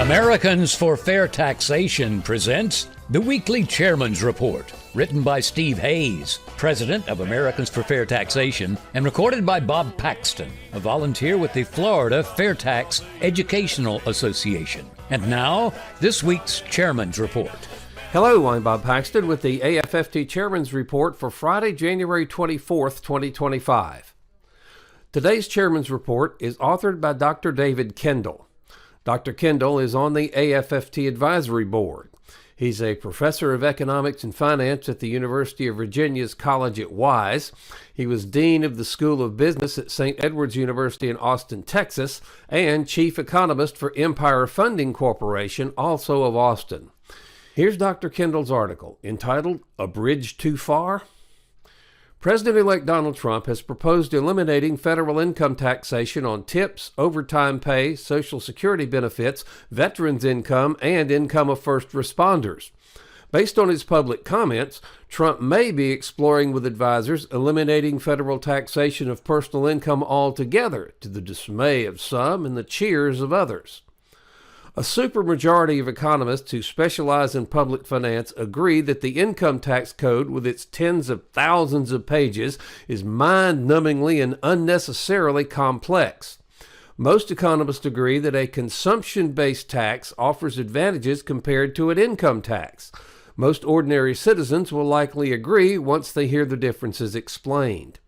Americans for Fair Taxation presents the Weekly Chairman's Report, written by Steve Hayes, president of Americans for Fair Taxation, and recorded by Bob Paxton, a volunteer with the Florida FAIRtax Educational Association. And now, this week's Chairman's Report. Hello, I'm Bob Paxton with the AFFT Chairman's Report for Friday, January 24th, 2025. Today's Chairman's Report is authored by Dr. David Kendall. Dr. Kendall is on the AFFT Advisory Board. He's a professor of economics and finance at the University of Virginia's College at Wise. He was dean of the School of Business at St. Edward's University in Austin, Texas, and chief economist for Empire Funding Corporation, also of Austin. Here's Dr. Kendall's article entitled, "A Bridge Too Far?" President-elect Donald Trump has proposed eliminating federal income taxation on tips, overtime pay, Social Security benefits, veterans' income, and income of first responders. Based on his public comments, Trump may be exploring with advisors eliminating federal taxation of personal income altogether, to the dismay of some and the cheers of others. A supermajority of economists who specialize in public finance agree that the income tax code, with its tens of thousands of pages, is mind-numbingly and unnecessarily complex. Most economists agree that a consumption-based tax offers advantages compared to an income tax. Most ordinary citizens will likely agree once they hear the differences explained.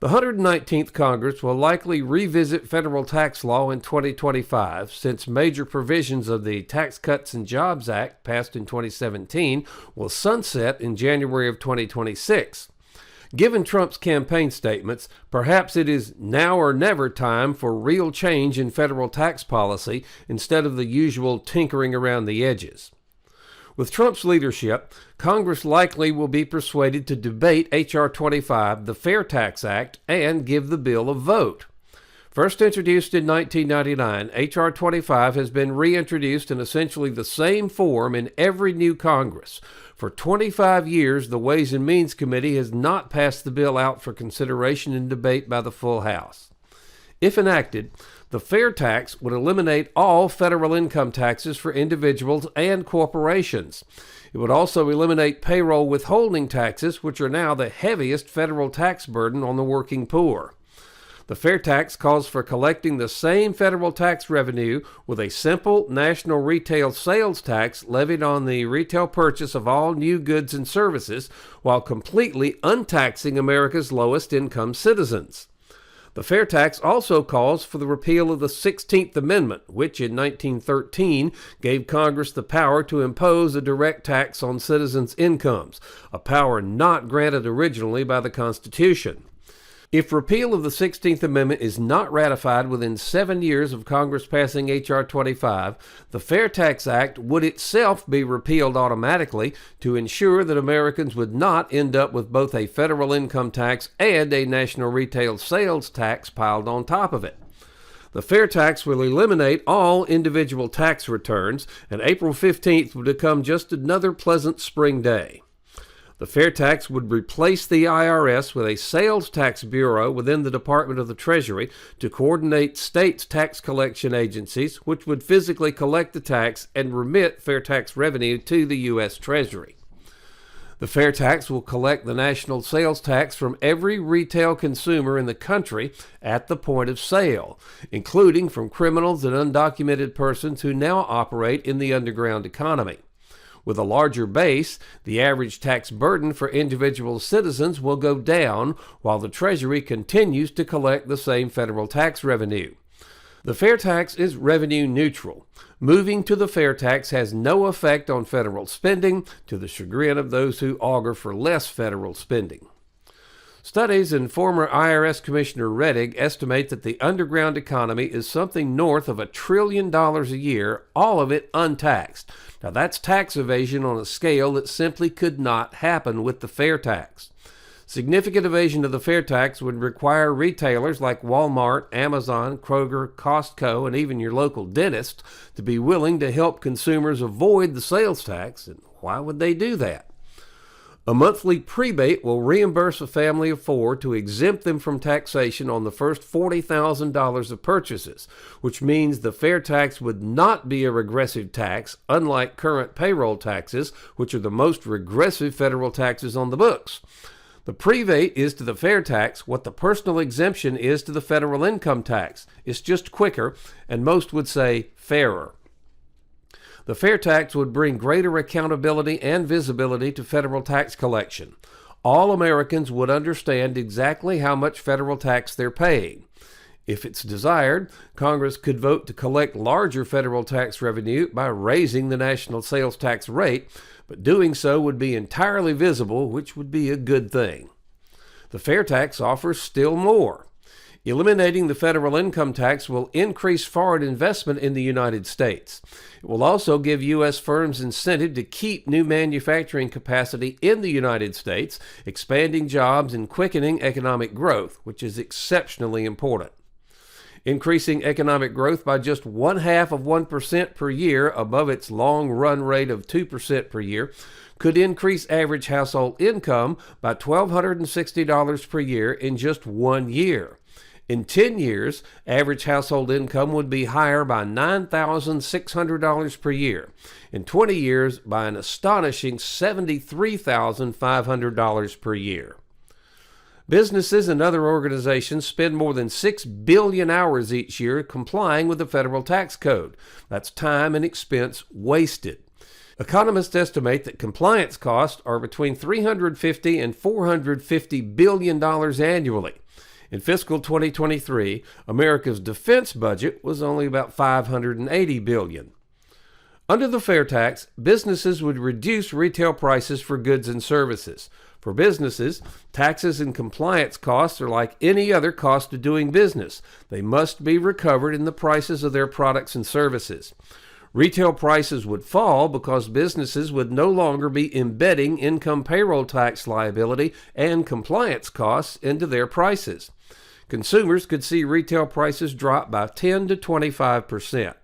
The 119th Congress will likely revisit federal tax law in 2025, since major provisions of the Tax Cuts and Jobs Act, passed in 2017, will sunset in January of 2026. Given Trump's campaign statements, perhaps it is now or never time for real change in federal tax policy instead of the usual tinkering around the edges. With Trump's leadership, Congress likely will be persuaded to debate H.R. 25, the FAIRtax Act, and give the bill a vote. First introduced in 1999, H.R. 25 has been reintroduced in essentially the same form in every new Congress. For 25 years, the Ways and Means Committee has not passed the bill out for consideration and debate by the full House. If enacted, the FAIRtax would eliminate all federal income taxes for individuals and corporations. It would also eliminate payroll withholding taxes, which are now the heaviest federal tax burden on the working poor. The FAIRtax calls for collecting the same federal tax revenue with a simple national retail sales tax levied on the retail purchase of all new goods and services, while completely untaxing America's lowest income citizens. The FAIRtax also calls for the repeal of the 16th Amendment, which in 1913 gave Congress the power to impose a direct tax on citizens' incomes, a power not granted originally by the Constitution. If repeal of the 16th Amendment is not ratified within 7 years of Congress passing H.R. 25, the FAIRtax Act would itself be repealed automatically to ensure that Americans would not end up with both a federal income tax and a national retail sales tax piled on top of it. The FAIRtax will eliminate all individual tax returns, and April 15th would become just another pleasant spring day. The FAIRtax would replace the IRS with a sales tax bureau within the Department of the Treasury to coordinate states' tax collection agencies, which would physically collect the tax and remit FAIRtax revenue to the U.S. Treasury. The FAIRtax will collect the national sales tax from every retail consumer in the country at the point of sale, including from criminals and undocumented persons who now operate in the underground economy. With a larger base, the average tax burden for individual citizens will go down, while the Treasury continues to collect the same federal tax revenue. The FAIRtax is revenue neutral. Moving to the FAIRtax has no effect on federal spending, to the chagrin of those who augur for less federal spending. Studies and former IRS Commissioner Rettig estimate that the underground economy is something north of $1 trillion a year, all of it untaxed. Now that's tax evasion on a scale that simply could not happen with the FAIRtax. Significant evasion of the FAIRtax would require retailers like Walmart, Amazon, Kroger, Costco, and even your local dentist to be willing to help consumers avoid the sales tax. And why would they do that? A monthly prebate will reimburse a family of four to exempt them from taxation on the first $40,000 of purchases, which means the fair tax would not be a regressive tax, unlike current payroll taxes, which are the most regressive federal taxes on the books. The prebate is to the fair tax what the personal exemption is to the federal income tax. It's just quicker, and most would say fairer. The fair tax would bring greater accountability and visibility to federal tax collection. All Americans would understand exactly how much federal tax they're paying. If it's desired, Congress could vote to collect larger federal tax revenue by raising the national sales tax rate, but doing so would be entirely visible, which would be a good thing. The fair tax offers still more. Eliminating the federal income tax will increase foreign investment in the United States. It will also give U.S. firms incentive to keep new manufacturing capacity in the United States, expanding jobs and quickening economic growth, which is exceptionally important. Increasing economic growth by just 0.5% per year above its long-run rate of 2% per year could increase average household income by $1,260 per year in just 1 year. In 10 years, average household income would be higher by $9,600 per year. In 20 years, by an astonishing $73,500 per year. Businesses and other organizations spend more than 6 billion hours each year complying with the federal tax code. That's time and expense wasted. Economists estimate that compliance costs are between $350 and $450 billion annually. In fiscal 2023, America's defense budget was only about $580 billion. Under the fair tax, businesses would reduce retail prices for goods and services. For businesses, taxes and compliance costs are like any other cost of doing business. They must be recovered in the prices of their products and services. Retail prices would fall because businesses would no longer be embedding income payroll tax liability and compliance costs into their prices. Consumers could see retail prices drop by 10 to 25%.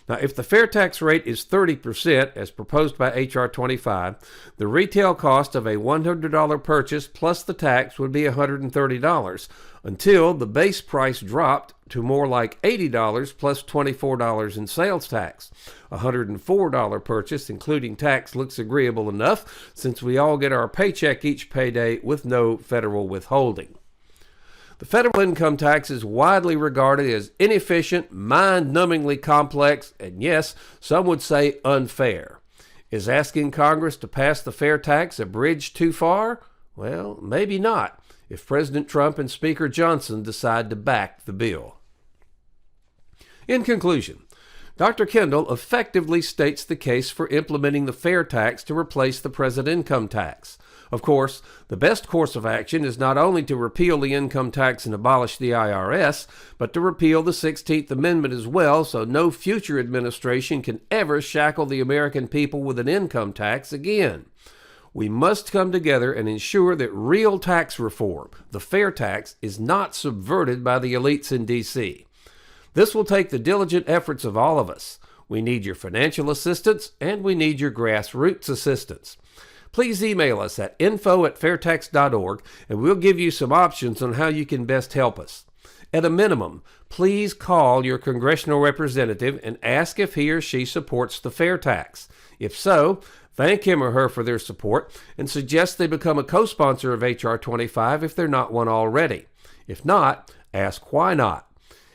Now, if the fair tax rate is 30%, as proposed by H.R. 25, the retail cost of a $100 purchase plus the tax would be $130, until the base price dropped to more like $80 plus $24 in sales tax. A $104 purchase, including tax, looks agreeable enough, since we all get our paycheck each payday with no federal withholding. The federal income tax is widely regarded as inefficient, mind-numbingly complex, and yes, some would say unfair. Is asking Congress to pass the fair tax a bridge too far? Well, maybe not, if President Trump and Speaker Johnson decide to back the bill. In conclusion, Dr. Kendall effectively states the case for implementing the fair tax to replace the present income tax. Of course, the best course of action is not only to repeal the income tax and abolish the IRS, but to repeal the 16th Amendment as well, so no future administration can ever shackle the American people with an income tax again. We must come together and ensure that real tax reform, the fair tax, is not subverted by the elites in D.C. This will take the diligent efforts of all of us. We need your financial assistance, and we need your grassroots assistance. Please email us at info@fairtax.org, and we'll give you some options on how you can best help us. At a minimum, please call your congressional representative and ask if he or she supports the fair tax. If so, thank him or her for their support and suggest they become a co-sponsor of H.R. 25 if they're not one already. If not, ask why not.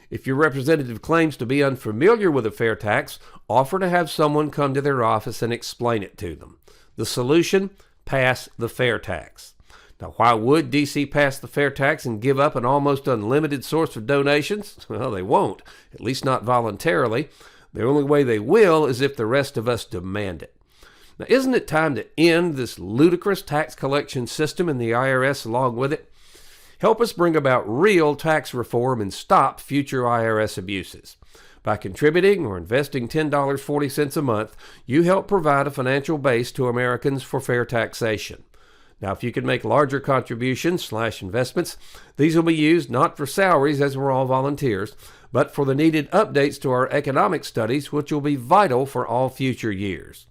If your representative claims to be unfamiliar with a fair tax, offer to have someone come to their office and explain it to them. The solution? Pass the fair tax. Now, why would D.C. pass the fair tax and give up an almost unlimited source of donations? Well, they won't, at least not voluntarily. The only way they will is if the rest of us demand it. Now, isn't it time to end this ludicrous tax collection system and the IRS along with it? Help us bring about real tax reform and stop future IRS abuses. By contributing or investing $10.40 a month, you help provide a financial base to Americans for fair taxation. Now, if you can make larger contributions/investments, these will be used not for salaries, as we're all volunteers, but for the needed updates to our economic studies, which will be vital for all future years.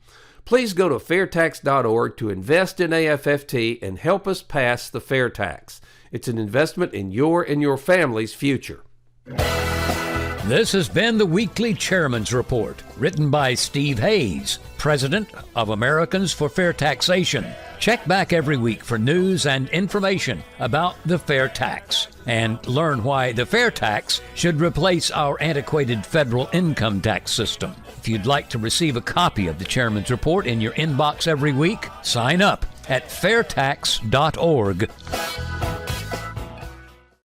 Please go to FAIRtax.org to invest in AFFT and help us pass the FAIR tax. It's an investment in your and your family's future. This has been the Weekly Chairman's Report, written by Steve Hayes, President of Americans for Fair Taxation. Check back every week for news and information about the fair tax, and learn why the fair tax should replace our antiquated federal income tax system. If you'd like to receive a copy of the Chairman's Report in your inbox every week, sign up at FAIRtax.org.